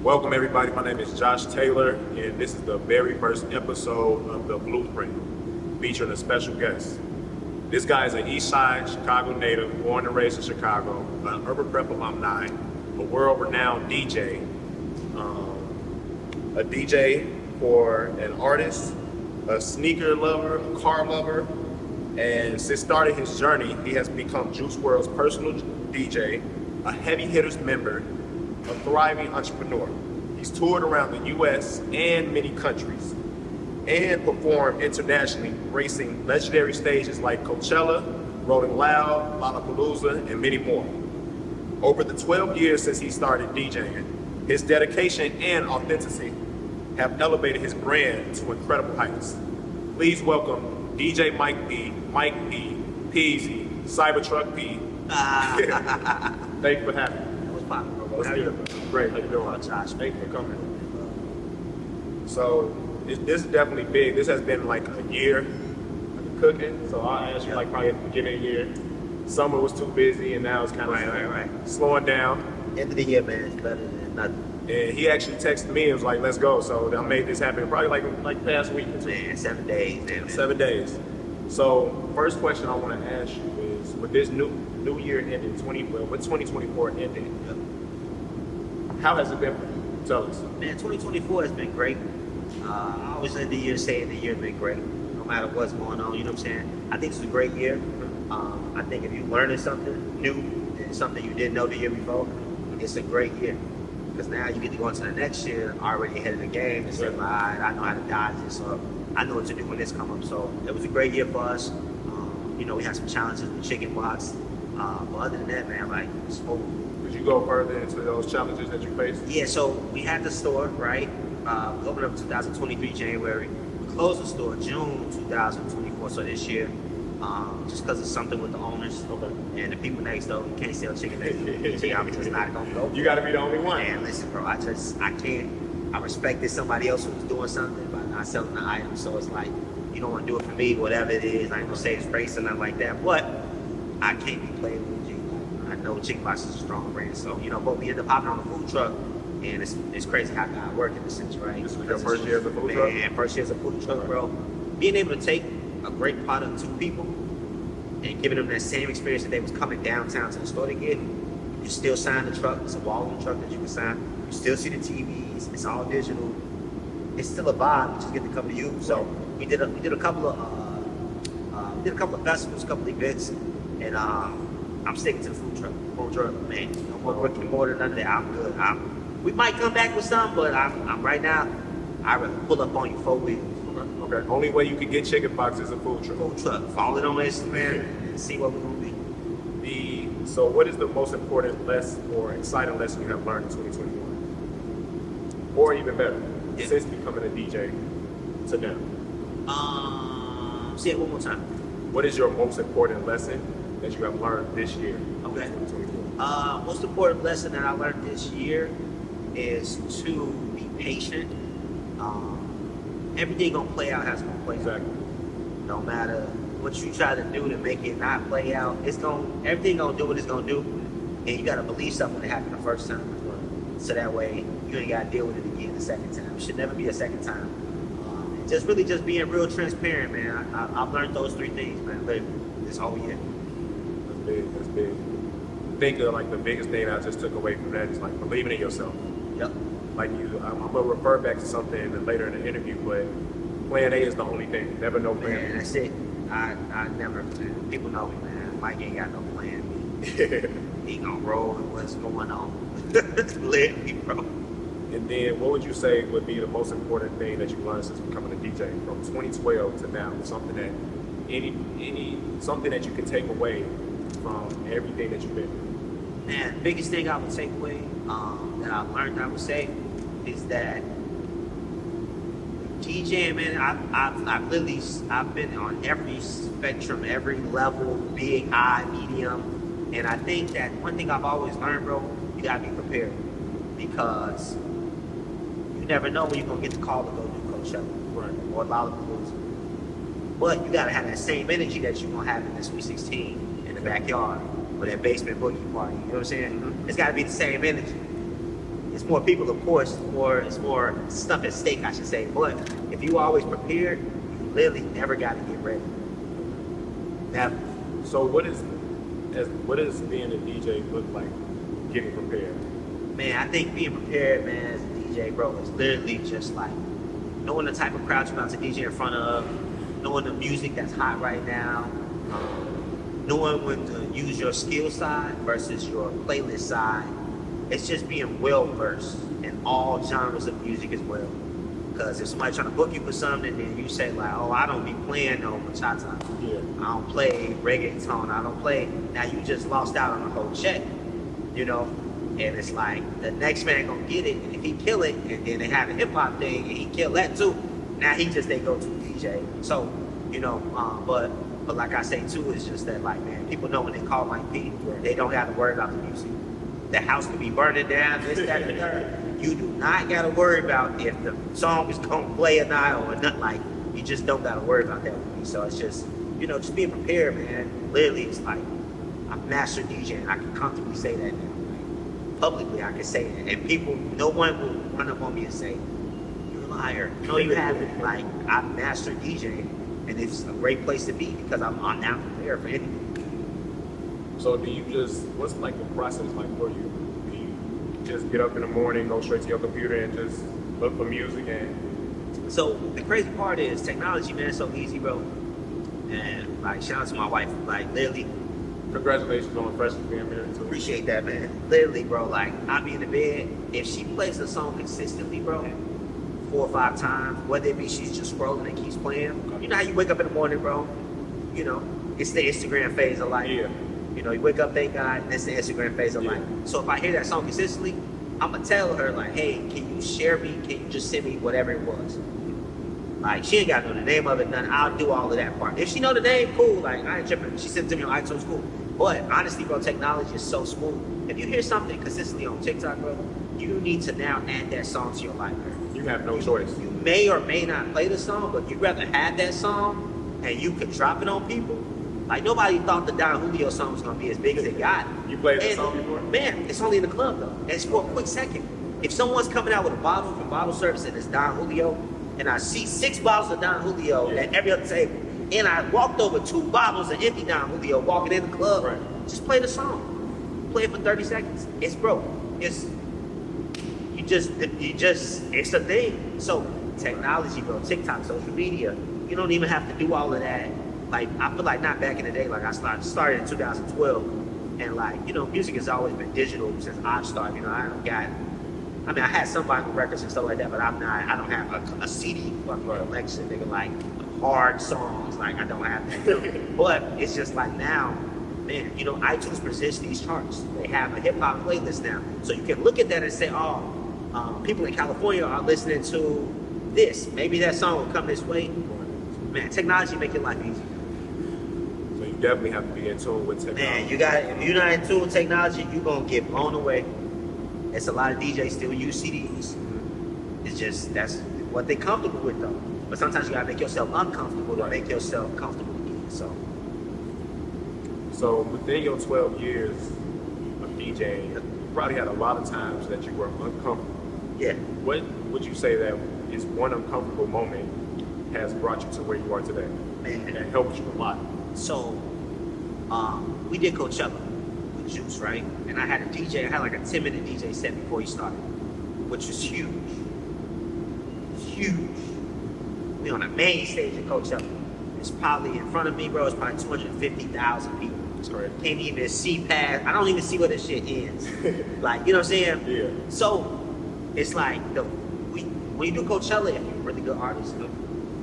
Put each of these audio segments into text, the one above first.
Welcome everybody, my name is Josh Taylor, and this is the very first episode of The Blueprint, featuring a special guest. This guy is an East Side Chicago native, born and raised in Chicago, an Urban Prep alumni, a world-renowned DJ, a DJ for an artist, a sneaker lover, a car lover, and since starting his journey, he has become Juice WRLD's personal DJ, a Heavy Hitters member, a thriving entrepreneur. He's toured around the US and many countries and performed internationally, gracing legendary stages like Coachella, Rolling Loud, Lollapalooza, and many more. Over the 12 years since he started DJing, his dedication and authenticity have elevated his brand to incredible heights. Please welcome DJ Mike P, Peasy, Cybertruck P. Thank you for having me. What's poppin', bro? How you doing? Great. How you doing? Josh, Thank you for coming. So this is definitely big. This has been like a year of cooking. So I asked you like probably at the beginning of the year. Summer was too busy, and now it's kind of slowing down. End of the year, man, it's better than nothing. And he actually texted me and was like, "Let's go." So I made this happen probably like past week or two. Man, 7 days, man. 7 days. So first question I want to ask you is, with this new year ending, with 2024 ending, how has it been for you? Tell us. Man, 2024 has been great. I always end the year saying the year has been great, no matter what's going on, you know what I'm saying? I think it's a great year. I think if you're learning something new and something you didn't know the year before, it's a great year. Because now you get to go into the next year already ahead of the game and say, all right, I know how to dodge this, or I know what to do when this comes up. So it was a great year for us. You know, we had some challenges with chicken box. But other than that, man, like, it's smooth. Did you go further into those challenges that you faced? Yeah, so we had the store, right? We opened up in 2023 January. We closed the store June 2024, so this year, just because it's something with the owners. Okay. And the people next door, you can't sell chicken next door. I'm just not gonna go. You got to be the only one. Man, listen, bro, I can't. I respected somebody else who was doing something by not selling the item. So it's like, you don't want to do it for me, whatever it is. I ain't gonna say it's race or nothing like that, but I can't be playing with chicken. I know chicken box is a strong brand, so you know. But we ended up hopping on the food truck, and it's crazy how God worked in this sense, right? This was your first year as a food truck? Man, first year as a food truck, bro. Being able to take a great product to people and giving them that same experience that they was coming downtown to the store to get, you still sign the truck. It's a wall on the truck that you can sign. You still see the TVs. It's all digital. It's still a vibe. You just get to come to you. So we did a couple of festivals, a couple of events, and I'm sticking to the food truck. Food truck, man. No more brick and mortar, none of that. I'm good. We might come back with something, but I'm right now. I'd rather pull up on you 4 weeks. Okay. Only way you can get chicken box is a food truck. Food truck. Follow it on Instagram and see what we're gonna be. So what is the most important lesson or exciting lesson you have learned in 2021? Or even better, since becoming a DJ to now? Say it one more time. What is your most important lesson that you have learned this year? Okay. 2024? Most important lesson that I learned this year is to be patient. Everything gonna play out how it's gonna play out. Exactly. No matter what you try to do to make it not play out, everything gonna do what it's gonna do, and you gotta believe something that happened the first time. So that way you ain't gotta deal with it again the second time. It should never be a second time. Just being real transparent, man. I've learned those 3 things, man, this whole year. That's big. I think like the biggest thing I just took away from that is like believing in yourself. Yep. Like I'm gonna refer back to something later in the interview, but plan A is the only thing. Never know plan Man, B. that's it. I never, people know me, man. Mike ain't got no plan B. He gonna roll with what's going on. Let me, bro. And then what would you say would be the most important thing that you learned since becoming a DJ from 2012 to now? Something that something that you can take away from everything that you've been through. Man, the biggest thing I would take away that I learned, I would say, is that DJing, man, I've been on every spectrum, every level, big, high, medium, and I think that one thing I've always learned, bro, you gotta be prepared, because you never know when you're gonna get the call to go do Coachella or Lollapalooza. But you gotta have that same energy that you're gonna have in the Sweet 16 in the backyard or that basement boogie party. You know what I'm saying? It's gotta be the same energy. You it's more people, of course, or it's more stuff at stake, I should say. But if you always prepared, you literally never got to get ready. Never. So what is being a DJ look like? Getting prepared. Man, I think being prepared, man, as a DJ, bro, is literally just like knowing the type of crowd you're about to DJ in front of, knowing the music that's hot right now, knowing when to use your skill side versus your playlist side. It's just being well versed in all genres of music as well. Because if somebody's trying to book you for something, then you say like, oh, I don't be playing no bachata. Yeah. I don't play reggaeton. I don't play. Now you just lost out on a whole check, you know. And it's like the next man gonna get it, and if he kill it, and then they have a hip hop thing, and he kill that too. Now he just they go to DJ. So, you know, but like I say too, it's just that like, man, people know when they call Mike P, they don't got to worry about the music. The house could be burning down, this, that, and the third. You do not got to worry about if the song is gonna play or not, or nothing. Like, you just don't got to worry about that with me. So it's just, you know, just being prepared, man. Literally, it's like I'm master DJ, and I can comfortably say that now. Publicly, I can say it, and people, no one will run up on me and say, "You're a liar." No, you haven't. Like, I'm master DJ, and it's a great place to be because I'm now prepared for anything. So do you just, what's like the process like for you? Do you just get up in the morning, go straight to your computer, and just look for music? And So the crazy part is technology, man, it's so easy, bro. And like, shout out to my wife, like literally. congratulations on freshly being married too. Appreciate that, man. Literally, bro, like, I be in the bed. If she plays a song consistently, bro, 4 or 5 times, whether it be she's just scrolling and keeps playing. You know how you wake up in the morning, bro? You know, it's the Instagram phase of life. Yeah. You know, you wake up, thank God, and it's the Instagram phase of life. So if I hear that song consistently, I'm going to tell her, like, hey, can you share me? Can you just send me whatever it was? Like, she ain't got to know the name of it, nothing. I'll do all of that part. If she know the name, cool. Like, I ain't tripping. She sent it to me on iTunes, cool. But honestly, bro, technology is so smooth. If you hear something consistently on TikTok, bro, you need to now add that song to your life, bro. You have no choice. You may or may not play the song, but you'd rather have that song and you could drop it on people. Like, nobody thought the Don Julio song was going to be as big as it got. You played that And, song before? man, it's only in the club, though. And it's for a quick second. If someone's coming out with a bottle from bottle service and it's Don Julio, and I see 6 bottles of Don Julio at every other table, and I walked over 2 bottles of empty Don Julio walking in the club, Right. just play the song. Play it for 30 seconds. It's broke. It's it's a thing. So technology, bro, TikTok, social media, you don't even have to do all of that. Like, I feel like not back in the day, like I started in 2012, and like, you know, music has always been digital since I've started. You know, I had some vinyl records and stuff like that, but I don't have a CD fucking collection, nigga, like hard songs. Like, I don't have that. You know? But it's just like now, man, you know, iTunes presents these charts. They have a hip hop playlist now. So you can look at that and say, oh, people in California are listening to this. Maybe that song will come this way. Man, technology make your life easy. So you definitely have to be in tune with technology. Man, if you're not in tune with technology, you're going to get blown away. It's a lot of DJs still use CDs. It's just, that's what they're comfortable with, though. But sometimes you got to make yourself uncomfortable to make yourself comfortable again. So within your 12 years of DJing, you probably had a lot of times that you were uncomfortable. Yeah. What would you say that is one uncomfortable moment has brought you to where you are today? Man. And that helped you a lot. So, we did Coachella with Juice, right? And I had a DJ, I had like a 10-minute DJ set before he started, which was huge. Huge. We on the main stage at Coachella. It's probably in front of me, bro, it's probably 250,000 people. That's correct. Can't even see past, I don't even see where the shit ends. Like, you know what I'm saying? Yeah. So, it's like, when you do Coachella, if you're a really good artist,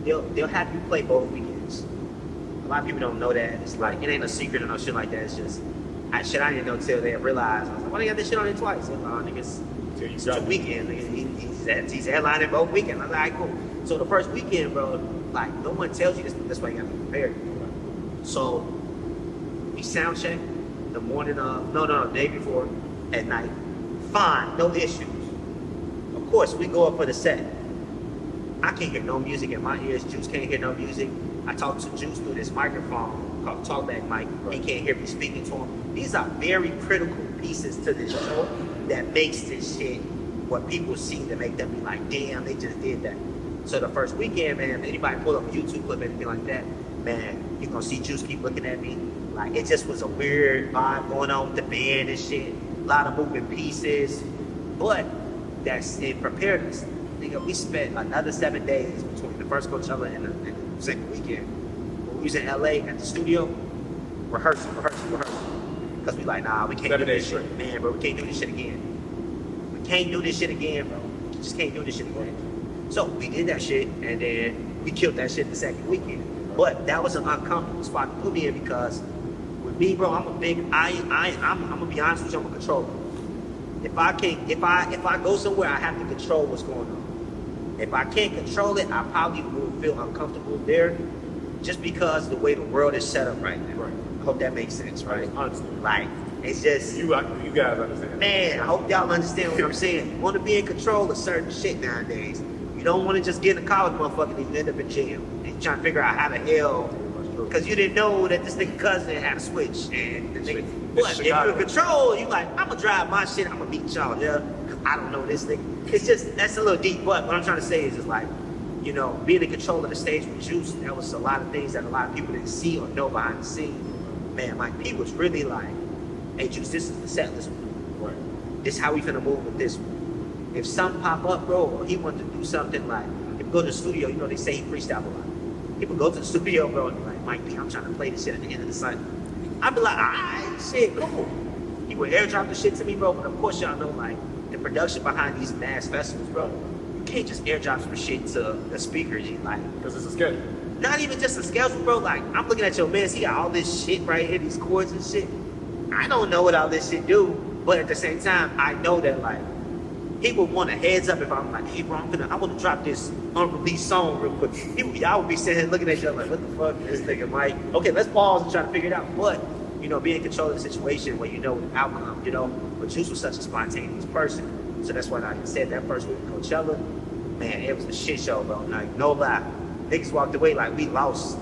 they'll have you play both weekends. A lot of people don't know that. It's like, it ain't a secret or no shit like that. It's just, I didn't know till they realized. I was like, why they got this shit on it twice? Like, oh, niggas, it's 2 weekends. He's headlining both weekends. I was like, all right, cool. So the first weekend, bro, like, no one tells you this. That's why you gotta be prepared. So we sound check the morning of, the day before at night. Fine, no issues. Of course, we go up for the set. I can't hear no music in my ears. Juice can't hear no music. I talk to Juice through this microphone called talkback mic. He can't hear me speaking to him. These are very critical pieces to this show that makes this shit what people see to make them be like, damn, they just did that. So the first weekend, man, if anybody pull up a YouTube clip, anything like that, man, you're gonna see Juice keep looking at me. Like, it just was a weird vibe going on with the band and shit. A lot of moving pieces. But it prepared us. Nigga, we spent another 7 days between the first Coachella and the second weekend. When we was in LA at the studio, rehearsing. Because we like, nah, we can't 7 do this days shit. straight. Man, bro, we can't do this shit again. We can't do this shit again, bro. We just can't do this shit again. So we did that shit, and then we killed that shit the second weekend. But that was an uncomfortable spot to put me in because with me, bro, I'm gonna be honest with you, I'm a controller. If I go somewhere, I have to control what's going on. If I can't control it, I probably will feel uncomfortable there, just because the way the world is set up right now. Right. I hope that makes sense, right? Honestly. Like, it's just, You guys understand. man, I hope y'all understand what I'm saying. You want to be in control of certain shit nowadays. You don't want to just get in the car with motherfucker and you end up in jail. And you trying to figure out how the hell, because you didn't know that this nigga cousin had a switch. And the nigga, but if you're in control, you like, I'm gonna drive my shit, I'm gonna beat y'all, yeah. I don't know this nigga. It's just, that's a little deep, but what I'm trying to say is just like, you know, being in control of the stage with Juice, that was a lot of things that a lot of people didn't see or know behind the scenes. Man, like, people was really like, hey, Juice, this is the set list. Right. This how we finna move with this one. If something pop up, bro, or he wanted to do something like, if go to the studio, you know, they say he freestyle a lot. People go to the studio, bro, and be like, Mike P, I'm trying to play this shit at the end of the cycle. I'd be like, alright, shit, cool. He would airdrop the shit to me, bro, but of course y'all know, like, the production behind these mass festivals, bro, you can't just airdrop some shit to the speakers, you like. Because it's a schedule. Not even just a schedule, bro, like, I'm looking at your man, he got all this shit right here, these chords and shit. I don't know what all this shit do, but at the same time, I know that, like, he would want a heads up if I'm like, hey, bro, I want to drop this unreleased song real quick. I would be sitting here looking at you like, what the fuck is this nigga, Mike? Okay, let's pause and try to figure it out. But, you know, be in control of the situation where you know the outcome, you know. But Juice was such a spontaneous person. So that's why, like I said, that first week of Coachella, man, it was a shit show, bro. Like, no lie. Niggas walked away like we lost.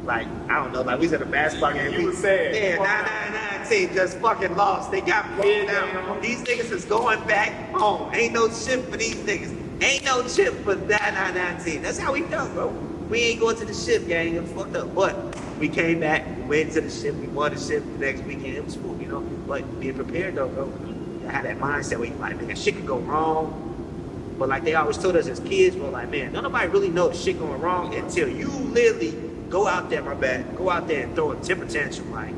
Like, I don't know, like we was at a basketball game. You was sad. Yeah, 999 team just fucking lost. They got blown down. These niggas is going back home. Ain't no ship for these niggas. Ain't no chip for that 999 team. That's how we felt, bro. We ain't going to the ship, gang. It was fucked up. But we came back, we went to the ship, we won the ship the next weekend. It was cool, you know. But being prepared though, bro. I had that mindset where you like, man, shit could go wrong. But like they always told us as kids, bro, like, man, don't nobody really know the shit going wrong until you literally go out there, go out there and throw a temper tantrum like,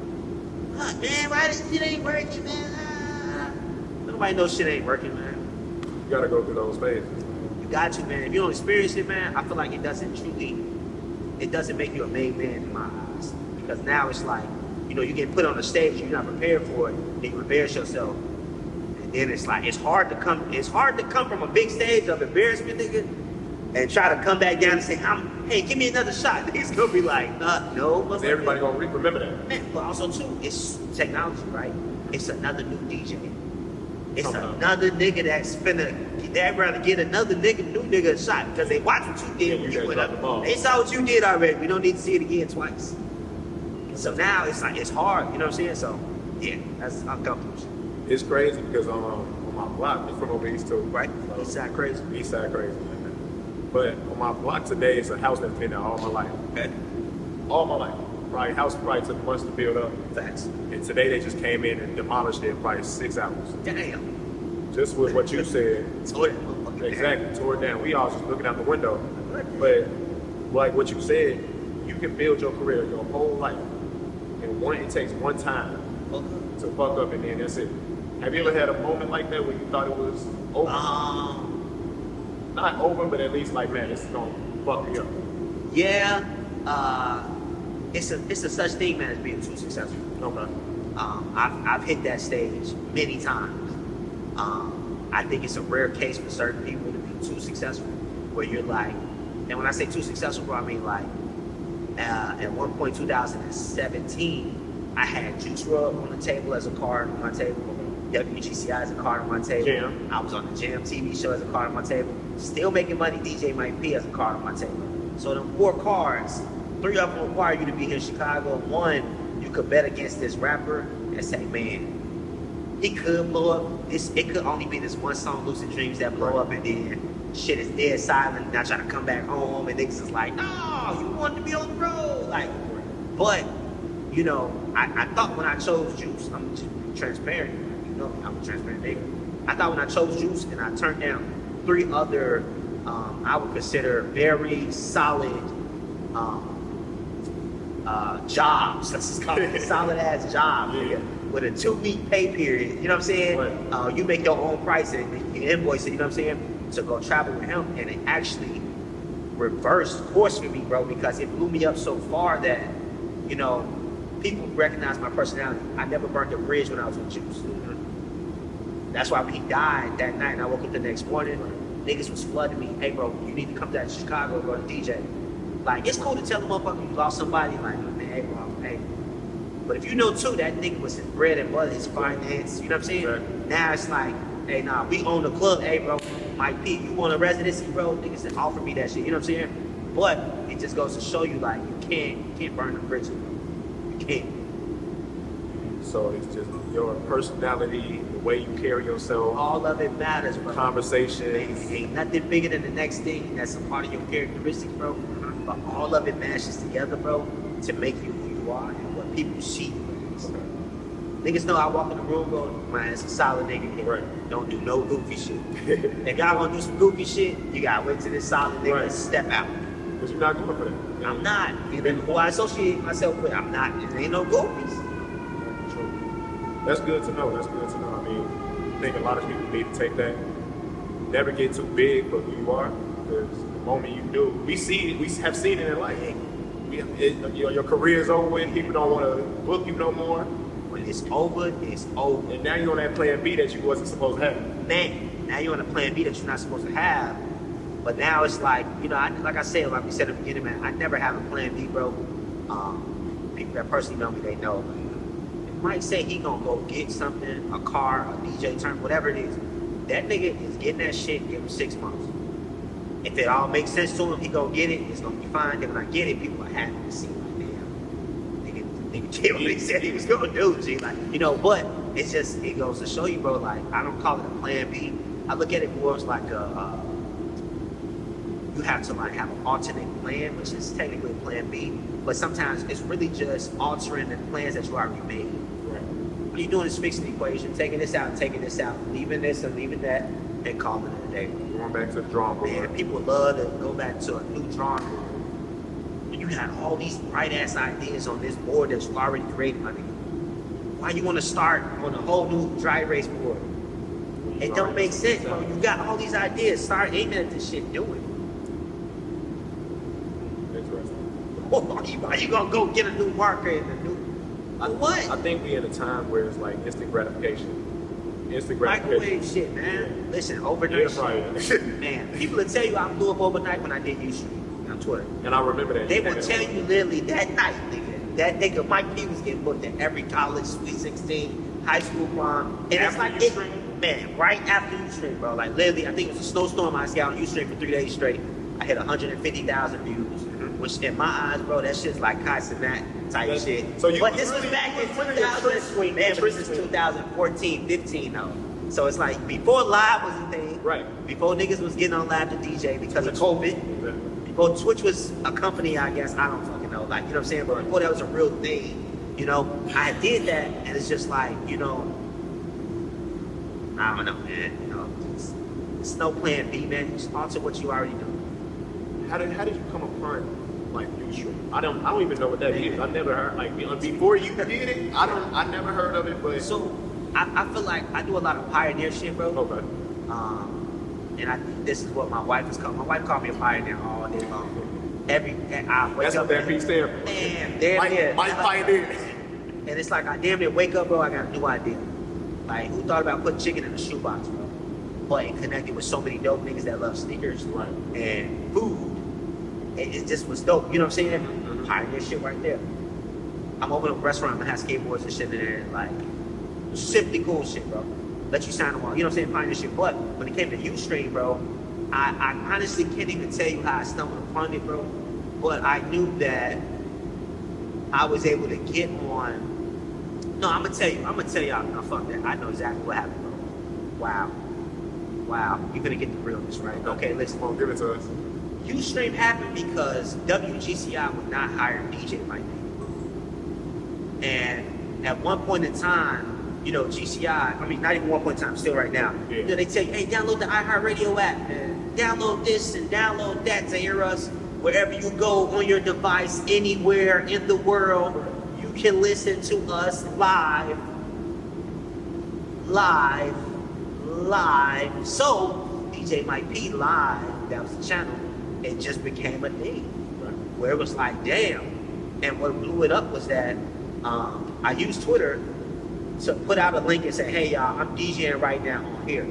man, why this shit ain't working, man? Nobody knows shit ain't working, man. You gotta go through those phases. You got to, man. If you don't experience it, man, I feel like it doesn't make you a made man in my eyes. Because now it's like, you know, you get put on a stage, you're not prepared for it, then you embarrass yourself. And then it's like, it's hard to come from a big stage of embarrassment, nigga, and try to come back down and say, hey, give me another shot. He's gonna be like, no. Everybody gonna remember that. Man, but also too, it's technology, right? It's another new DJ. It's another nigga that's they'd rather get another new nigga a shot because they watch what you did when you went up. They saw what you did already. We don't need to see it again twice. So now it's like, it's hard, you know what I'm saying? So, yeah, that's uncomfortable. It's crazy because on my block, I'm from over East too. Right? So, East side crazy. East side crazy. But on my block today, it's a house that's been there all my life. Okay. All my life. Probably house probably took months to build up. Facts. And today they just came in and demolished it in probably 6 hours. Damn. Just with what you said. Tore that motherfucker Exactly, down. tore it down. We all just looking out the window. But like what you said, you can build your career your whole life. And it takes one time to fuck up and then that's it. Have you ever had a moment like that where you thought it was over? Not over, but at least like, man, this is gonna fuck me up. Yeah. It's a such thing, man, as being too successful. Okay. I've hit that stage many times. I think it's a rare case for certain people to be too successful, where you're like, and when I say too successful, bro, I mean like, at one point, 2017, I had Juice WRLD on the table as a card on my table. WGCI as a card on my table. Jam. I was on the Jam TV show as a card on my table. Still making money, DJ Mike P as a card on my table. So them 4 cards, 3 of them require you to be here in Chicago. 1, you could bet against this rapper and say, man, he could blow up. It could only be this one song, Lucid Dreams, that blow up, and then shit is dead silent. And I try to come back home, and niggas is like, no, you wanted to be on the road. Like, but, you know, I thought when I chose Juice, I'm just transparent. You know, I'm a transparent nigga. I thought when I chose Juice and I turned down 3 other, I would consider very solid jobs. Let's just call it solid ass jobs. Yeah. With a 2-week pay period, you know what I'm saying? Right. You make your own price and you invoice it, you know what I'm saying? To go travel with him, and it actually reversed course for me, bro, because it blew me up so far that, you know, people recognize my personality. I never burnt a bridge when I was with Juice. That's why when he died that night and I woke up the next morning, niggas was flooding me. Hey, bro, you need to come down to Chicago, go to DJ. Like, it's cool to tell a motherfucker you lost somebody. Like, man, hey, bro, hey. But if you know, too, that nigga was his bread and butter, his finance, you know what I'm saying? Right. Now it's like, hey, nah, we own the club. Hey, bro, Mike P, you want a residency, bro? Niggas that offer me that shit, you know what I'm saying? But it just goes to show you, like, you can't burn the bridges, bro. You can't. So it's just your personality, the way you carry yourself, All of it matters, bro. conversations. Ain't nothing bigger than the next thing that's a part of your characteristics, bro. But all of it mashes together, bro, to make you who you are and what people see you as. Niggas know I walk in the room, bro, man, it's a solid nigga here. Right. Don't do no goofy shit. If y'all gonna do some goofy shit, you gotta wait till this solid nigga Right. step out. But you're not going for that. I'm not. Even who I associate myself with, I'm not. There ain't no goofies. That's good to know. That's good to know. I mean, I think a lot of people need to take that. Never get too big for who you are, because the moment you do, we have seen it in life. Your career is over with. People don't want to book you no more, When it's over, it's over. and now you're on that plan B that you wasn't supposed to have. Man, now you're on a plan B that you're not supposed to have. But now it's like, you know, like we said at the beginning, man, I never have a plan B, bro. People that personally know me, they know. If Mike say he gonna go get something, a car, a DJ turn, whatever it is, that nigga is getting that shit, give him 6 months. If it all makes sense to him, he gonna get it, it's gonna be fine. Then when I get it, people are happy to see, like, damn, nigga did what he said he was gonna do, G. Like, you know, but it's just, it goes to show you, bro, like, I don't call it a plan B. I look at it more as like you have to like have an alternate plan, which is technically a plan B, but sometimes it's really just altering the plans that you already made. Right. What you're doing is fixing the equation, taking this out and taking this out, leaving this and leaving that, and calling it a day. Going back to the drawing board. Man, people love to go back to a new drawing board. When you got all these bright ass ideas on this board that you already created, my nigga. Why you want to start on a whole new dry erase board? It don't make sense, bro. You got all these ideas. Start aiming at this shit. Do it. Interesting. Why you gonna go get a new marker and a new what? I think we in a time where it's like instant gratification. Instant gratification. Microwave shit, man. Listen, overnight shit. Man, people will tell you I blew up overnight when I did Ustream on Twitter. And I remember that. They will tell you literally that night, nigga. That nigga Mike P was getting booked at every college, Sweet 16, high school prom. And it's like, man, right after Ustream, bro. Like literally, I think it was a snowstorm. I got on Ustream for 3 days straight. I hit 150,000 views, which in my eyes, bro, that shit's like Kais and that type shit. So you but was this was really- back in you was really a trick 2000. queen, Man, but trick this is queen. 2014, 15 though. So it's like before live was a thing. Right. Before niggas was getting on live to DJ because of COVID. Before Twitch was a company, I guess, I don't fucking know. Like, you know what I'm saying? But before that was a real thing, you know, I did that and it's just like, you know, I don't know, man. You know, it's no plan B, man. Just alter what you already do. How did you come upon like Ustream? I don't even know what that is. I never heard like before you did it. I never heard of it. But So I feel like I do a lot of pioneer shit, bro. okay. And I think this is what my wife is called. My wife called me a pioneer all day long. I wake That's up, what that piece there. man, damn near. Mike Pioneer. And it's like I damn near wake up, bro. I got a new idea. Like who thought about putting chicken in a shoebox, bro? But it connected with so many dope niggas that love sneakers Right. and food. It just was dope. You know what I'm saying? Pioneer shit right there. I'm opening up a restaurant and have skateboards and shit in there. And like simply cool shit, bro. Let you sign them all. You know what I'm saying? Pioneer shit. But when it came to Ustream, bro, I honestly can't even tell you how I stumbled upon it, bro. But I knew that I was able to get on No, I'm gonna tell y'all. No, fuck that. I know exactly what happened, bro. Wow. You're gonna get the realness, right? Okay, listen. Come on, give it to us. Ustream happened because WGCI would not hire DJ like me. And at one point in time, you know, GCI, I mean, not even one point in time, still right now, Yeah. you know, they tell you, hey, download the iHeartRadio app, and download this and download that to hear us wherever you go on your device, anywhere in the world. You can listen to us live. So, DJ Mike P live, that was the channel, it just became a thing. Right. Where it was like, damn. And what blew it up was that I used Twitter to put out a link and say, hey y'all, I'm DJing right now on here.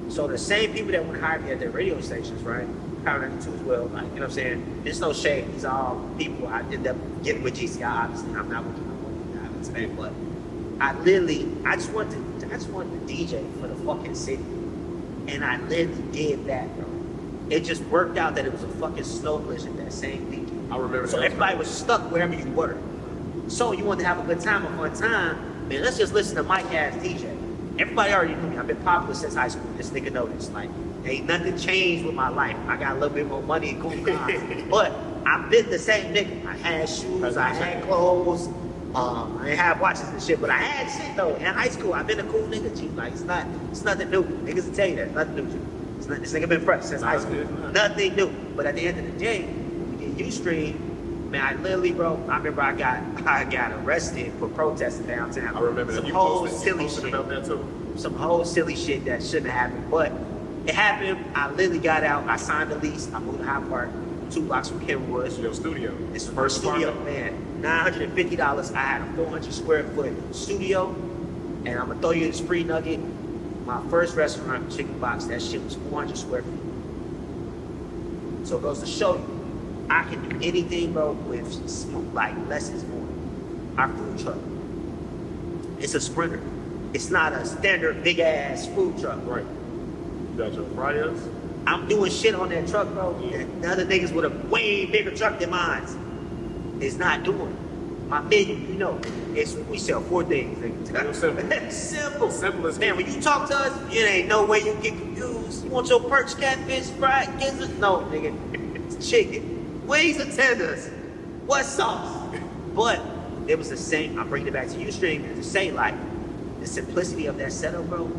So the same people that would hire me at their radio stations, right? Power 92 as well, like, you know what I'm saying? There's no shade. These are all people I ended up getting with GCI, obviously. I'm not with you today, but I just wanted to DJ for the fucking city. And I literally did that, bro. It just worked out that it was a fucking snow blizzard that same weekend. I remember So that. everybody was stuck wherever you were. So you wanted to have a good time, a fun time, man, let's just listen to Mike as DJ. Everybody already knew me. I've been popular since high school. This nigga know this. Like, ain't nothing changed with my life. I got a little bit more money and cool cars. But I've been the same nigga. I had shoes, I had clothes, I didn't have watches and shit, but I had shit though. In high school, I've been a cool nigga, G. Like, it's nothing new. Niggas will tell you that. Nothing new, G. This nigga been fresh since high school. Nothing new. But at the end of the day, when we did Ustream, man, I literally, bro, I remember I got arrested for protesting downtown. I remember that. Some You whole posted silly shit. about that too. Some whole silly shit that shouldn't have happened. But it happened. I literally got out. I signed the lease. I moved to Hyde Park, 2 blocks from Kenwood. This is your studio. This was my First studio, apartment. man. $950. I had a 400 square foot studio. And I'm gonna throw you this free nugget. My first restaurant, Chicken Box, that shit was 400 square feet. So it goes to show you, I can do anything, bro, with like less is more. Our food truck, it's a Sprinter. It's not a standard big ass food truck. Right. You got your fryers. I'm doing shit on that truck, bro, Yeah. that the other niggas with a way bigger truck than mine is not doing. My menu, you know, we sell 4 things. Real simple. Simple. Simple as Man, when you talk to us, it ain't no way you get confused. You want your perch, catfish, fried gizzard? No, nigga. It's chicken. Wings or tenders? What sauce? But it was the same. I'm bringing it back to Ustream to say, like, the simplicity of that setup, bro,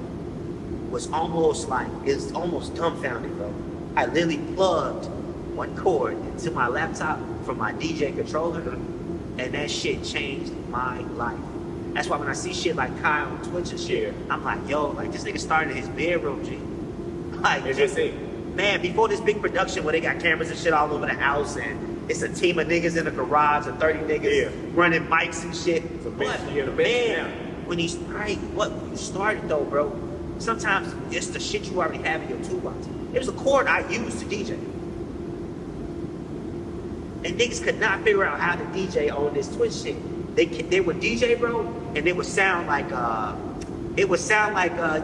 was almost like, it's almost dumbfounding, bro. I literally plugged one cord into my laptop from my DJ controller, and that shit changed my life. That's why when I see shit like Kyle on Twitch and shit, Yeah. I'm like, yo, like, this nigga started in his bedroom, G. Like, It's just it. man, before this big production where they got cameras and shit all over the house, and it's a team of niggas in the garage, or 30 niggas Yeah. running mics and shit. It's a bench, But, you get a bench man, now. when you started though, bro, sometimes it's the shit you already have in your toolbox. It was a cord I used to DJ. And niggas could not figure out how to DJ on this Twitch shit. They would DJ, bro, and it would sound like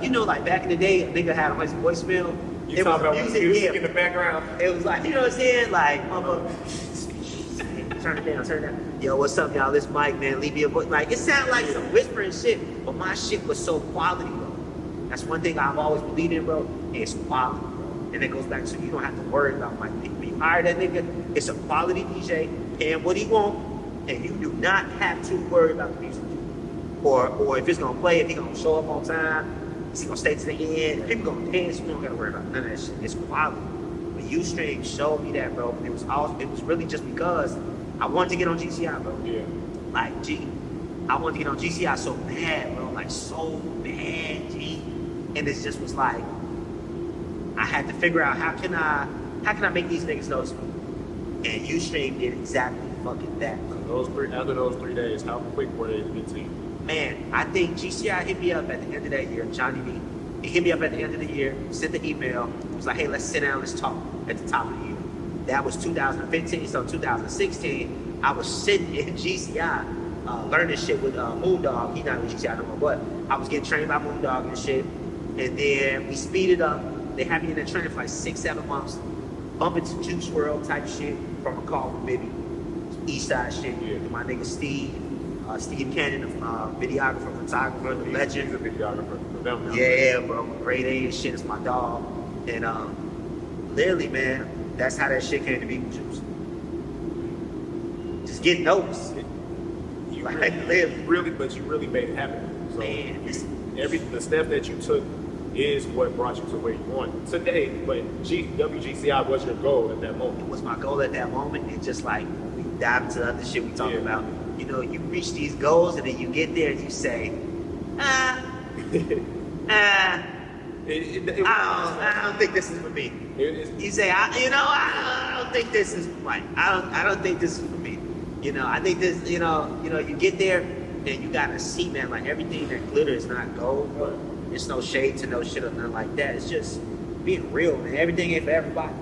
you know, like back in the day, a nigga had on his voicemail. You It was talking about music, music yeah. in the background. It was like, you know what I'm saying? Like, turn it down. Yo, what's up, y'all? This Mike, man. Leave me a voice. Like, it sounded like some whispering shit, but my shit was so quality, bro. That's one thing I've always believed in, bro. It's quality, bro. And it goes back to you don't have to worry about my people. You hire that nigga, it's a quality DJ, paying what he want, and you do not have to worry about the music. Or if it's gonna play, if he gonna show up on time, is he gonna stay to the end, if people gonna dance, you don't gotta worry about none of that shit. It's quality. But Ustream showed me that, bro. It was really just because I wanted to get on GCI, bro. Yeah. Like, I wanted to get on GCI so bad, bro. Like, so bad, G. And it just was like, I had to figure out how can I make these niggas notice me? And Ustream did exactly fucking that. After those 3 days, how quick were they to get to you? Man, I think GCI hit me up at the end of that year, Johnny B. He hit me up at the end of the year, sent the email. He was like, hey, let's sit down, let's talk at the top of the year. That was 2015, so 2016, I was sitting in GCI, learning shit with Moondog. He's not with GCI no more, but I was getting trained by Moondog and shit. And then we speeded up. They had me in that training for like 6-7 months, bumping to Juice WRLD type shit from a call from Bibby, East Side shit, Yeah. my nigga Steve, Steve Cannon, videographer, photographer, the legend. He's a videographer for them now. Yeah, bro. Grade A and shit is my dog. And literally, man, that's how that shit came to be with Juice. Just get noticed. You Like, but you really made it happen. So Man, the step that you took is what brought you to where you want today. But WGCI was your goal at that moment. It was my goal at that moment. And just like when we dive into the other shit we talk about, you know, you reach these goals and then you get there and you say, I don't think this is for me. You say, I don't think this is right. I don't think this is for me. You know, I think this, you get there and you gotta see, man, like everything that glitters is not gold. There's no shade to no shit or nothing like that. It's just being real, man. Everything ain't for everybody.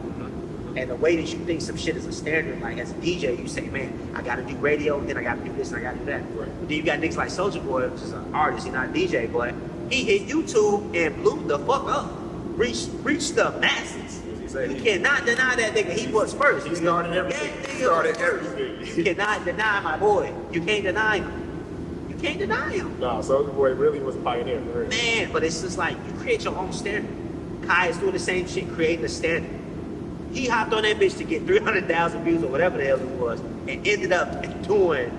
And the way that you think some shit is a standard, like as a DJ, you say, man, I gotta do radio, then I gotta do this, and I gotta do that. Right. But then you got niggas like Soulja Boy, which is an artist, he's not a DJ, but he hit YouTube and blew the fuck up. Reached the masses. You cannot deny that nigga. He was first. He started everything. You cannot deny my boy. You can't deny him. You can't deny him. Nah, Soulja Boy really was a pioneer for real. Man, but it's just like you create your own standard. Kai is doing the same shit, creating a standard. He hopped on that bitch to get 300,000 views or whatever the hell it was, and ended up doing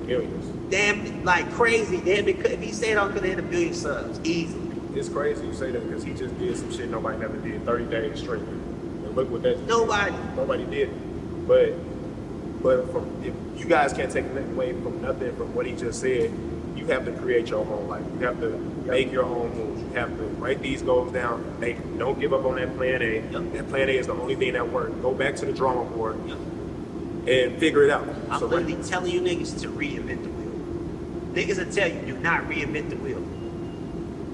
Millions. damn like crazy. Damn, if he stayed on, could have hit 1 billion subs easily. It's crazy you say that because he just did some shit nobody never did. 30 days straight. And look what that. Nobody did. But if you guys can't take away from nothing from what he just said, you have to create your own life. You have to make your own moves. You have to write these goals down. Don't give up on that plan A. That plan A is the only thing that works. Go back to the drawing board and figure it out. I'm literally telling you niggas to reinvent the wheel. Niggas will tell you, do not reinvent the wheel.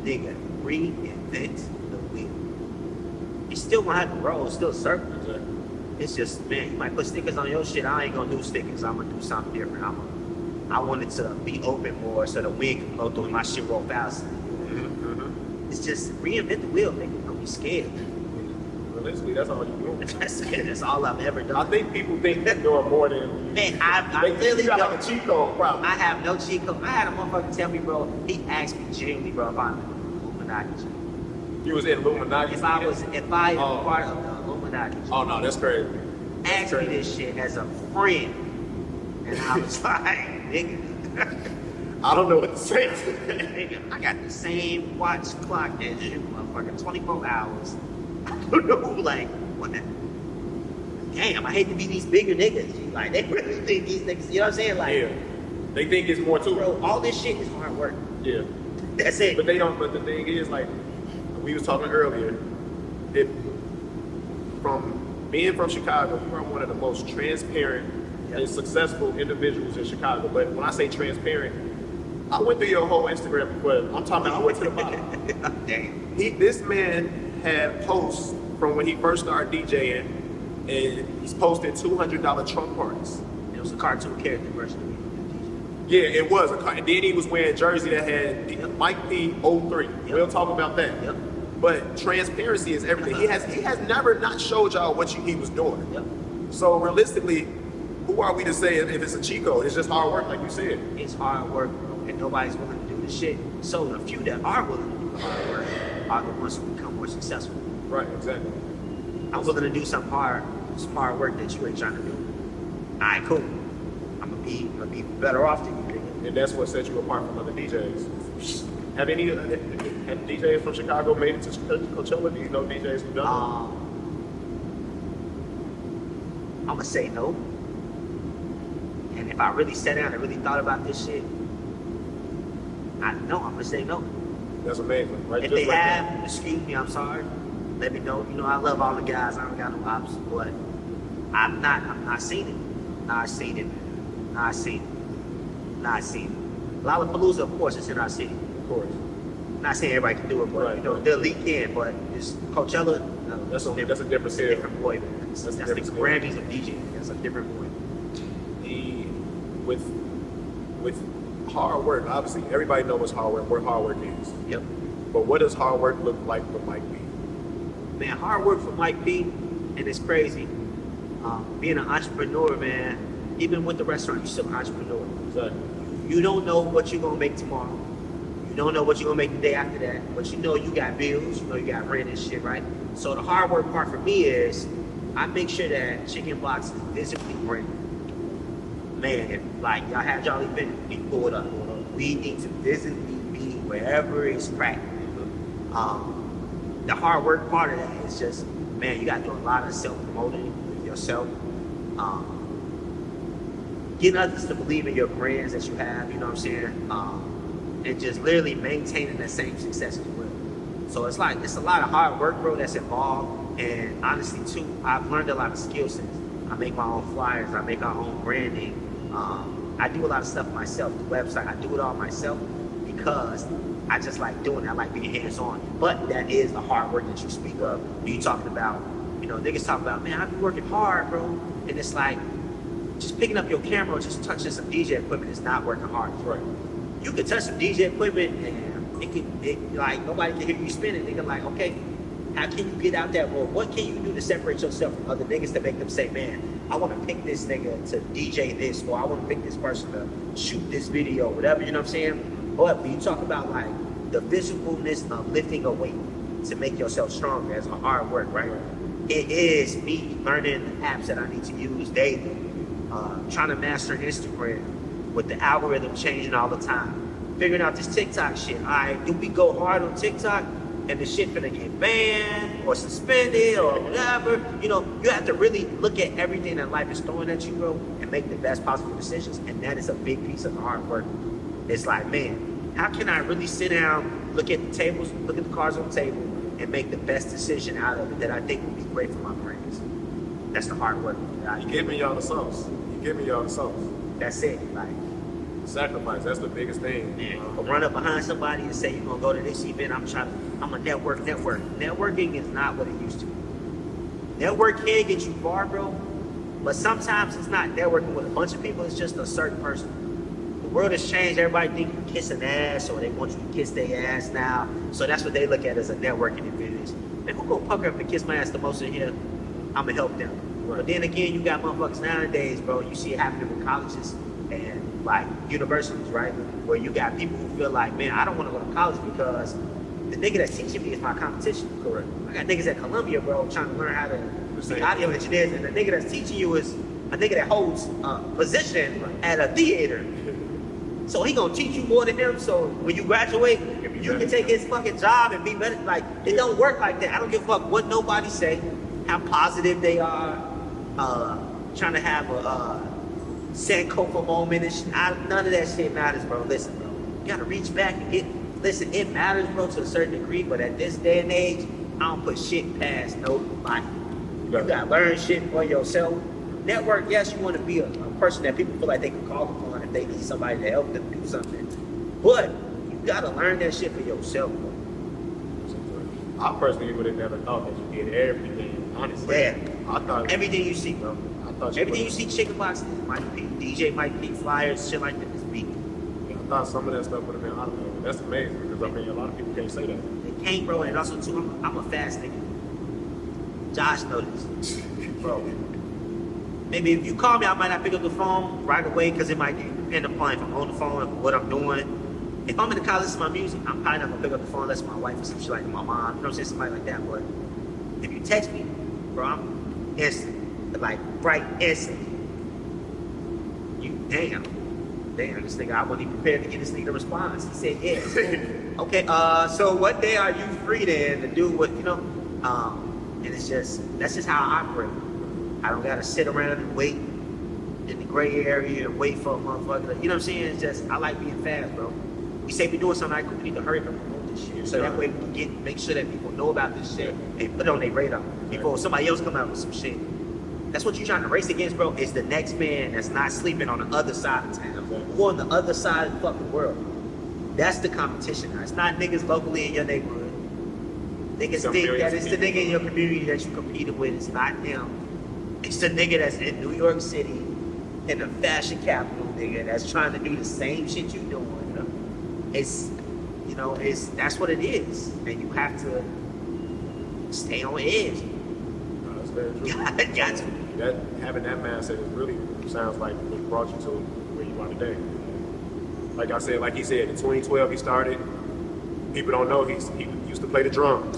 Nigga, reinvent the wheel. You still gonna have to roll, it's still a circle. Exactly. It's just, man, you might put stickers on your shit. I ain't gonna do stickers. I'm gonna do something different. I want it to be open more so the wind can blow through and my shit roll faster. It's just reinvent the wheel, nigga. Don't be scared. Realistically, that's all you do. That's all I've ever done. I think people think they're doing more than. Man, I really got don't. like a cheat code, probably. I have no cheat code. I had a motherfucker tell me, bro. He asked me genuinely, bro, if I'm Illuminati. You was in Illuminati. If I am part of the Illuminati. Oh no, that's crazy. Asked me this shit as a friend, and I was like, nigga. I don't know what to say. Nigga, I got the same watch clock as you, motherfucker. 24 hours. I don't know, like, what the. Damn, I hate to be these bigger niggas. Like, they really think these niggas, you know what I'm saying? Like, Yeah. They think it's more to it. bro, all this shit is hard work. Yeah. That's it. But they don't. But the thing is, like we was talking earlier, from being from Chicago, you are one of the most transparent and successful individuals in Chicago. But when I say transparent, I went through your whole Instagram, but I'm talking about I went to the bottom. Damn. This man had posts from when he first started DJing, and he's posted $200 trunk parties. It was a cartoon character version of me. Yeah, it was. And then he was wearing a jersey that had Mike P. 03. We'll talk about that. Yep. But transparency is everything. He has never not showed y'all what he was doing. Yep. So realistically, who are we to say if it's a cheat code? It's just hard work, like you said. It's hard work, bro, and nobody's willing to do the shit. So the few that are willing to do the hard work are the ones who become more successful. Right, exactly. I'm willing to do some hard work that you ain't trying to do. Alright, cool. I'm gonna be better off than you, nigga. And that's what sets you apart from other DJs. Have DJs from Chicago made it to Coachella? Do you know DJs who've done I'm gonna say no. And if I really sat down and really thought about this shit, I'm gonna say no. it? That's amazing, right? If Just they like have, that. excuse me, I'm sorry. Let me know. You know, I love all the guys. I don't got no ops, but I'm not seen it. Not seen it. Lollapalooza, of course, it's in our city. Of course. Not saying everybody can do it, but you know, the elite can. But it's Coachella. No, That's a different it's a scale. different boy, man. That's the different scale. Grammys of DJing. That's a different boy. With hard work, obviously everybody knows what hard work is. Yep. But what does hard work look like for Mike B? Man, hard work for Mike P, and it's crazy. Being an entrepreneur, man, even with the restaurant, you're still an entrepreneur. Exactly. You don't know what you're gonna make tomorrow. You don't know what you're gonna make the day after that. But you know you got bills, you know you got rent and shit, right? So the hard work part for me is I make sure that Chicken Box is visibly branded. Man, if like y'all had y'all event, we pull it up. We need to visibly be wherever it's cracking. The hard work part of that is just, man, you gotta do a lot of self-promoting with yourself. Getting others to believe in your brands that you have, you know what I'm saying? And just literally maintaining that same success as well. So it's like, it's a lot of hard work, bro, that's involved. And honestly, too, I've learned a lot of skill sets. I make my own flyers, I make our own branding. I do a lot of stuff myself, the website, I do it all myself because I just like doing it. I like being hands-on. But that is the hard work that you speak of. You talking about, you know, niggas talk about, man, I've been working hard, bro. And it's like, just picking up your camera or just touching some DJ equipment is not working hard. Right. You can touch some DJ equipment and like nobody can hear you spinning. Nigga, like, okay, how can you get out that road? What can you do to separate yourself from other niggas to make them say, man, I want to pick this nigga to DJ this, or I want to pick this person to shoot this video, whatever, you know what I'm saying? But when you talk about like the physicalness of lifting a weight to make yourself stronger as a hard work, right? It is me learning the apps that I need to use daily, trying to master Instagram with the algorithm changing all the time, figuring out this TikTok shit. All right, do we go hard on TikTok and the shit finna get banned or suspended or whatever? You know, you have to really look at everything that life is throwing at you, bro, and make the best possible decisions. And that is a big piece of the hard work. It's like, man, how can I really sit down, look at the tables, look at the cards on the table, and make the best decision out of it that I think would be great for my brands? That's the hard work. You give me y'all the sauce. You give me y'all the sauce. That's it. Like, Sacrifice, that's the biggest thing. run up behind somebody and say you're gonna go to this event. I'm a network. Networking is not what it used to be. Network can get you far, bro, but sometimes it's not networking with a bunch of people, it's just a certain person. The world has changed, everybody think you kissing ass or they want you to kiss their ass now. So that's what they look at as a networking advantage. Man, who gonna pucker up and kiss my ass the most in here? I'ma help them. Right. But then again, you got motherfuckers nowadays, bro, you see it happening with colleges and like universities, right? Where you got people who feel like, man, I don't want to go to college because the nigga that's teaching me is my competition. Correct. I got niggas at Columbia, bro, trying to learn how to be audio engineers, and the nigga that's teaching you is a nigga that holds a position at a theater. So he gonna teach you more than him. So when you graduate, you can take his fucking job and be better. Like, it don't work like that. I don't give a fuck what nobody say, how positive they are, trying to have a Sankofa moment and shit. None of that shit matters, bro. Listen, bro, you gotta reach back and listen, it matters, bro, to a certain degree, but at this day and age, I don't put shit past nobody. You gotta learn shit for yourself. Network, yes, you want to be a person that people feel like they can call upon if they need somebody to help them do something. But you gotta learn that shit for yourself, bro. I personally would have never thought that you did everything, honestly. Yeah. I thought Everything you see, bro. I thought Everything you see, Chicken Box, Mike P, DJ Mike P, flyers, shit like that, is me. I thought some of that stuff would have been automated. That's amazing because I mean a lot of people can't say that. They can't, bro, and also too, I'm a fast nigga. Josh knows this, bro. Maybe if you call me, I might not pick up the phone right away because it might depend upon if I'm on the phone, or what I'm doing. If I'm in the car listening to my music, I'm probably not gonna pick up the phone unless my wife or some shit like my mom, you know what I'm saying, somebody like that. But if you text me, bro, I'm instant, like right instant. You damn, this nigga, I wasn't even prepared to get this nigga a response. He said yes. Okay, so what day are you free then to do what, you know? And it's just, that's just how I operate. I don't gotta sit around and wait in the gray area and wait for a motherfucker. You know what I'm saying? It's just, I like being fast, bro. We say we're doing something, we need to hurry up and promote this shit. So that way we can make sure that people know about this shit and put it on their radar before somebody else come out with some shit. That's what you're trying to race against, bro, is the next man that's not sleeping on the other side of town or on the other side of the fucking world. That's the competition. It's not niggas locally in your neighborhood. Niggas think that it's the nigga in your community that you competed with. It's not him. It's the nigga that's in New York City, in the fashion capital, nigga, that's trying to do the same shit you doing. You know? It's, you know, that's what it is. And you have to stay on edge. No, that's very true. Got to. Having that mindset is really sounds like what brought you to where you are today. Like I said, like he said, in 2012 he started. People don't know he used to play the drums.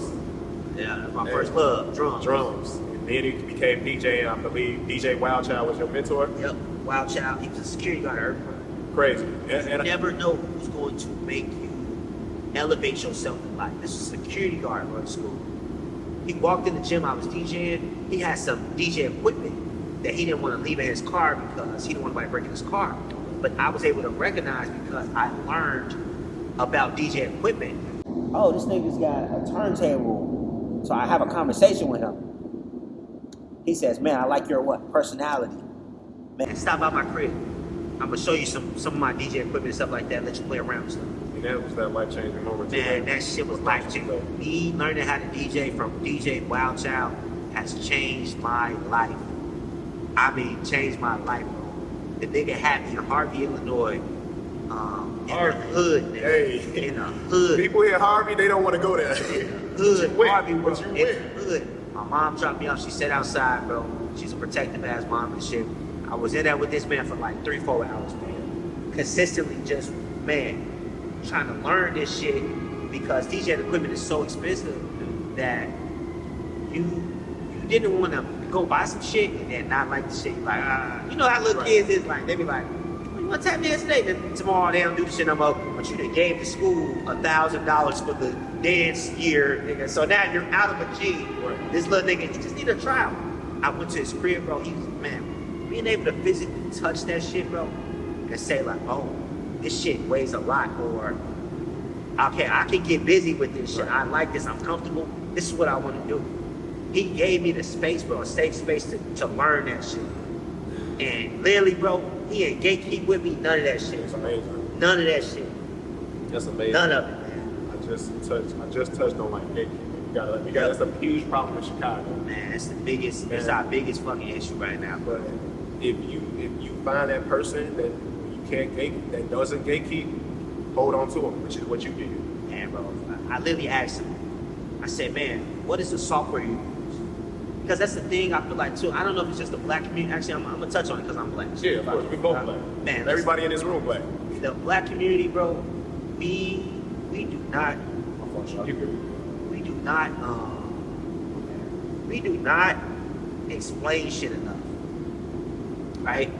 Yeah, that's my first love, drums. Drums. And then he became DJ. I believe DJ Wild Child was your mentor. Yep, Wild Child. He was a security guard at Earthquake. Crazy. You never know who's going to make you elevate yourself in life. This is a security guard at school. He walked in the gym, I was DJing. He had some DJ equipment that he didn't want to leave in his car because he didn't want anybody breaking his car. But I was able to recognize because I learned about DJ equipment. Oh, this nigga's got a turntable. So I have a conversation with him. He says, man, I like your what? Personality. Man, stop by my crib. I'm gonna show you some of my DJ equipment and stuff like that, let you play around and stuff. And that was that life-changing moment too. Man, that shit was life-changing. Me learning how to DJ from DJ Wild Child has changed my life. I mean, changed my life, bro. The nigga had me in Harvey, Illinois. In the hood, nigga. Hey. In the hood. People hear Harvey, they don't want to go there. Hood, Harvey, bro. But you In went. the hood. My mom dropped me off. She sat outside, bro. She's a protective ass mom and shit. I was in there with this man for like 3-4 hours, man. Consistently just, man, trying to learn this shit because DJ equipment is so expensive that you didn't want to go buy some shit and then not like the shit. Like, you know how little kids is like, they be like, you want to tap dance today? Then tomorrow they don't do the shit no more. But you done gave the school $1,000 for the dance year, nigga. So now you're out of a G. Right. This little nigga, he just need a trial. I went to his crib, bro. He was, man, being able to physically touch that shit, bro, and say like, oh, this shit weighs a lot, or okay, I can get busy with this shit. I like this. I'm comfortable. This is what I want to do. He gave me the space, bro, a safe space to learn that shit. And literally, bro, he ain't gatekeep with me. None of that shit. It's amazing. None of that shit. That's amazing. None of it, man. I just touched on like gatekeeping. We got that's a huge problem in Chicago. Man, that's the biggest. That's our biggest fucking issue right now, bro. But if you find that person that you can't that doesn't gatekeep, hold on to them, which is what you did. Man, bro, I literally asked him. I said, man, what is the software you use? Because that's the thing I feel like too. I don't know if it's just the black community. Actually, I'm gonna touch on it because I'm black. Yeah, of course, we both black. Man, everybody in this room black. The black community, bro, we do not. We do not explain shit enough, right?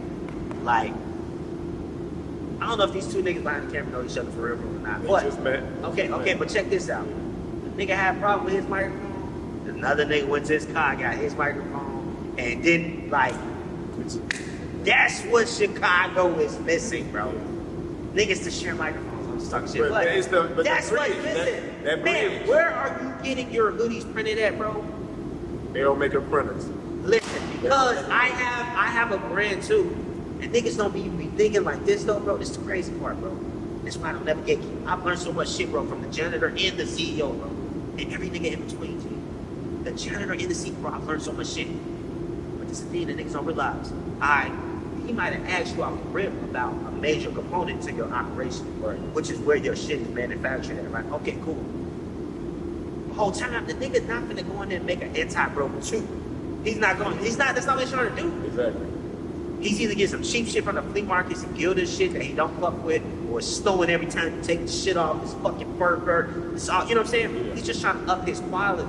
Like, I don't know if these two niggas behind the camera know each other for real or not. But just met. Okay, but check this out. The nigga had a problem with his microphone. Another nigga went to his car, got his microphone, and didn't like. That's what Chicago is missing, bro. Niggas to share microphones. I'm just talking shit. But that's what's missing. That man, where are you getting your hoodies printed at, bro? They don't make them printers. Listen, because I have a brand too. And niggas don't be thinking like this though, bro. This is the crazy part, bro. That's why I don't never get keep. I've learned so much shit, bro, from the janitor and the CEO, bro. And every nigga in between, G. The janitor and the CEO, bro, I've learned so much shit. But this is the thing that niggas don't realize. He might have asked you off the rip about a major component to your operation, right, which is where your shit is manufactured at, right? Okay, cool. The whole time, the nigga's not gonna go in there and make an anti-broker too. That's not what he's trying to do. Exactly. He's either getting some cheap shit from the flea markets and gilded shit that he don't fuck with, or stolen every time you take the shit off his fucking fur. It's all, you know what I'm saying? Yeah. He's just trying to up his quality.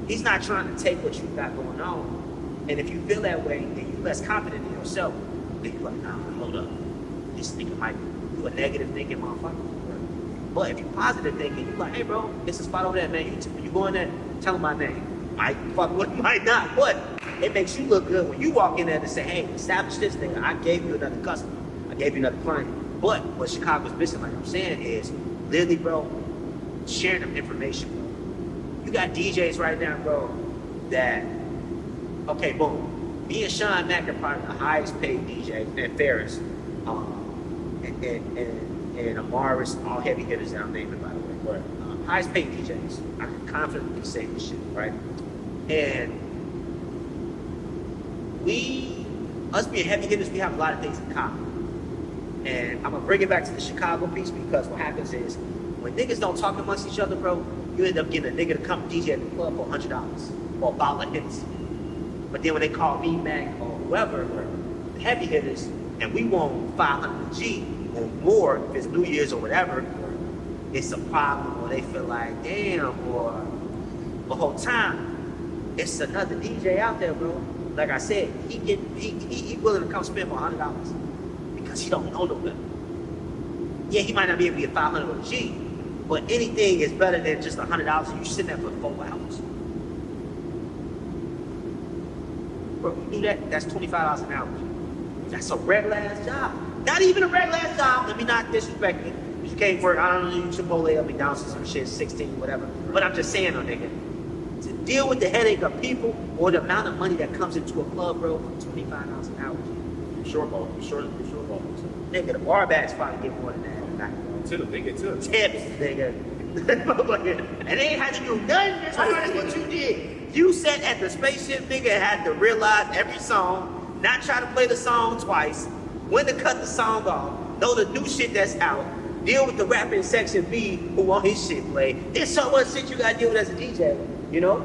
He's not trying to take what you got going on. And if you feel that way, and you're less confident in yourself, then you're like, nah, hold up. This nigga might be a negative thinking motherfucker. But if you're positive thinking, you're like, hey bro, it's a spot over there, man. You go in there, tell him my name. Might fuck with, might not. But it makes you look good when you walk in there and say, hey, establish this nigga. I gave you another customer. I gave you another client. But what Chicago's missing, like I'm saying, is literally, bro, sharing them information, bro. You got DJs right now, bro, that, okay, boom. Me and Sean Mack are probably the highest paid DJ, and Ferris, and Amaris, all heavy hitters that I'm naming, by the way. Right. Highest paid DJs. I can confidently say this shit, right? And us being heavy hitters, we have a lot of things in common. And I'm gonna bring it back to the Chicago piece because what happens is when niggas don't talk amongst each other, bro, you end up getting a nigga to come DJ at the club for $100 or a bottle of hits. But then when they call me, Mac, or whoever, the heavy hitters, and we want 500 G, or more, if it's New Year's or whatever, it's a problem, or they feel like, damn, or the whole time, it's another DJ out there, bro. Like I said, he willing to come spend for $100 because he don't know no better. Yeah, he might not be able to get 500 on a G, but anything is better than just $100 and you sitting there for 4 hours. Bro, you do that, that's $25 an hour. That's a regular ass job. Not even a regular ass job. Let me not disrespect you. You can't work, I don't know, Chipotle or McDonald's or some shit, 16, whatever. But I'm just saying, nigga, to deal with the headache of people or the amount of money that comes into a club, bro, for $25 an hour. You short ball. Nigga, the bar backs probably get more than that. They get tips. Tips, nigga. And they ain't had to do nothing. That's what you did. You sat at the spaceship, nigga, and had to realize every song, not try to play the song twice, when to cut the song off, know the new shit that's out, deal with the rapping section B who want his shit played. There's so much shit you gotta deal with as a DJ, you know?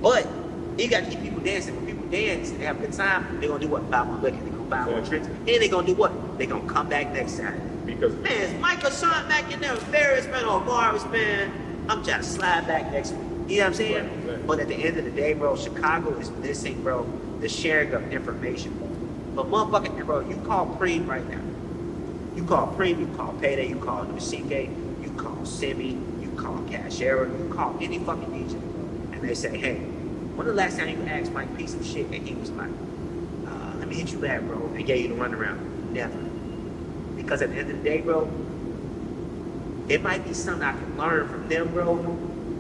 But you gotta keep people dancing. When people dance and have a good time, they're gonna do what? Buy more liquor, they're gonna buy more drinks, and they're gonna do what? They're gonna come back next Saturday. Because Man, it's Michael Sean back in there, Ferris, man, or Morris, man. I'm trying to slide back next week. You know what I'm saying? Right. But at the end of the day, bro, Chicago is missing, bro, the sharing of information, bro. But motherfucking, bro, you call Preem right now. You call Preem, you call Payday, you call Nusike, you call Simi, you call Cashera, you call any fucking DJ, bro. And they say, hey, when the last time you asked Mike P some shit and he was like, let me hit you back, bro, and gave you the runaround? Never. Because at the end of the day, bro, it might be something I can learn from them, bro.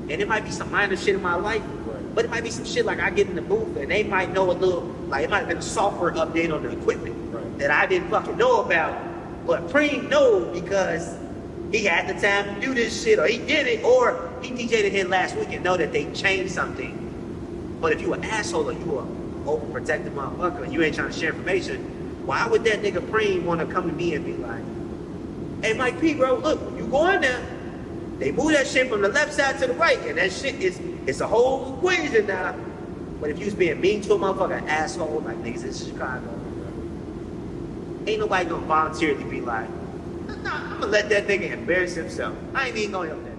And it might be some minor shit in my life. Right. But it might be some shit like I get in the booth and they might know a little, like it might have been a software update on the equipment that I didn't fucking know about. But Preem know because he had the time to do this shit, or he did it, or he DJ'd it here last week and know that they changed something. But if you an asshole or you an overprotective motherfucker and you ain't trying to share information, why would that nigga Preem want to come to me and be like, hey, Mike P, bro, look, when you go in there, they move that shit from the left side to the right, and that shit it's a whole equation now. But if you was being mean to a motherfucker, an asshole, like niggas in Chicago, ain't nobody gonna voluntarily be like, nah, I'm gonna let that nigga embarrass himself. I ain't even gonna help that.